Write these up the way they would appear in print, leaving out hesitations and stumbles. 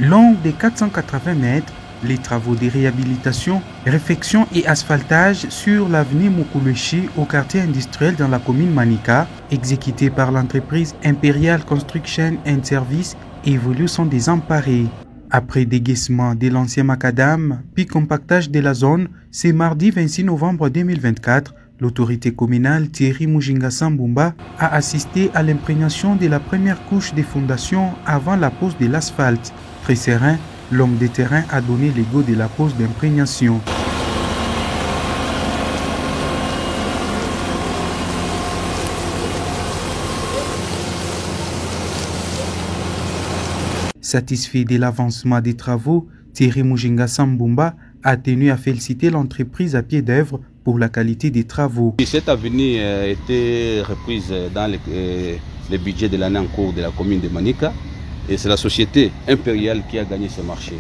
Long de 480 mètres, les travaux de réhabilitation, réfection et asphaltage sur l'avenue Mukulushi au quartier industriel dans la commune Manika, exécutés par l'entreprise Imperial Construction and Service, évoluent sans désemparés. Après déguisement de l'ancien macadam, puis compactage de la zone, c'est mardi 26 novembre 2024, l'autorité communale Thierry Mujinga Sambumba a assisté à l'imprégnation de la première couche des fondations avant la pose de l'asphalte. Très serein, l'homme de terrain a donné le go de la pose d'imprégnation. Satisfait de l'avancement des travaux, Thierry Mujinga Sambumba a tenu à féliciter l'entreprise à pied d'œuvre pour la qualité des travaux. Cette avenue a été reprise dans le budget de l'année en cours de la commune de Manika et c'est la société Imperial qui a gagné ce marché.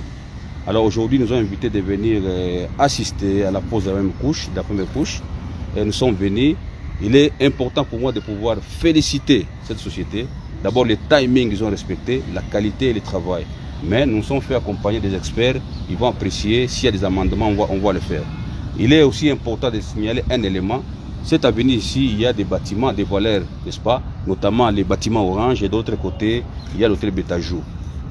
Alors aujourd'hui, nous avons invité de venir assister à la pose de la première couche. Et nous sommes venus. Il est important pour moi de pouvoir féliciter cette société. D'abord, le timing qu'ils ont respecté, la qualité et le travail. Mais nous nous sommes fait accompagner des experts. Ils vont apprécier. S'il y a des amendements, on va le faire. Il est aussi important de signaler un élément. Cette avenue ici, il y a des bâtiments, des voleurs, n'est-ce pas? Notamment les bâtiments orange et d'autre côté, il y a l'hôtel Betajou.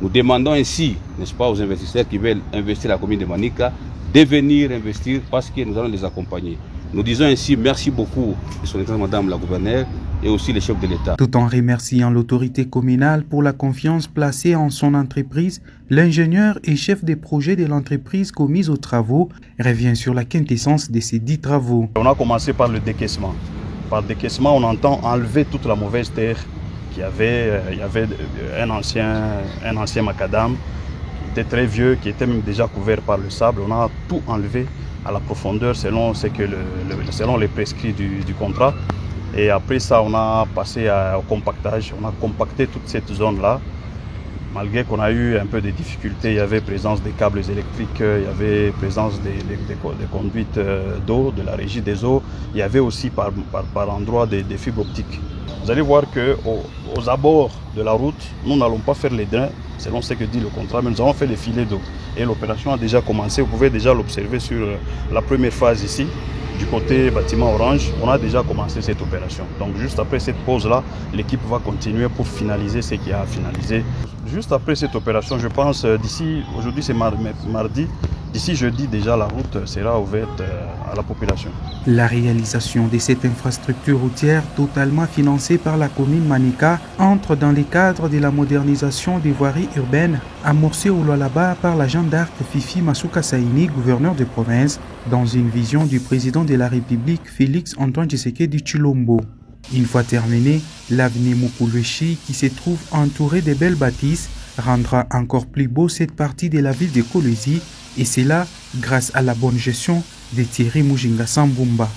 Nous demandons ainsi, n'est-ce pas, aux investisseurs qui veulent investir la commune de Manika, de venir investir parce que nous allons les accompagner. Nous disons ainsi merci beaucoup de son Excellence Madame la Gouverneure et aussi les chefs de l'État. Tout en remerciant l'autorité communale pour la confiance placée en son entreprise, l'ingénieur et chef des projets de l'entreprise commise aux travaux revient sur la quintessence de ces 10 travaux. On a commencé par le décaissement. Par décaissement, on entend enlever toute la mauvaise terre qu'il y avait. Il y avait un ancien macadam qui était très vieux, qui était même déjà couvert par le sable. On a tout enlevé à la profondeur selon les prescrits du contrat. Et après ça, on a passé au compactage. On a compacté toute cette zone-là. Malgré qu'on a eu un peu de difficultés, il y avait présence des câbles électriques, il y avait présence des conduites d'eau, de la régie des eaux. Il y avait aussi par endroits des fibres optiques. Vous allez voir qu'aux abords de la route, nous n'allons pas faire les drains, selon ce que dit le contrat, mais nous avons fait les filets d'eau. Et l'opération a déjà commencé, vous pouvez déjà l'observer sur la première phase ici. Du côté bâtiment orange, on a déjà commencé cette opération. Donc juste après cette pause-là, l'équipe va continuer pour finaliser ce qui a finalisé. Juste après cette opération, je pense d'ici, aujourd'hui c'est mardi, d'ici jeudi déjà la route sera ouverte à la population. La réalisation de cette infrastructure routière totalement financée par la commune Manika entre dans les cadres de la modernisation des voiries urbaines amorcée au Lualaba par la gendarme Fifi Masuka Saini, gouverneur de province, dans une vision du président de la République Félix Antoine Tshisekedi Tshilombo. Une fois terminée, l'avenue Mukulushi, qui se trouve entourée de belles bâtisses, rendra encore plus beau cette partie de la ville de Kolwezi, et c'est là grâce à la bonne gestion de Thierry Mujinga Sambumba.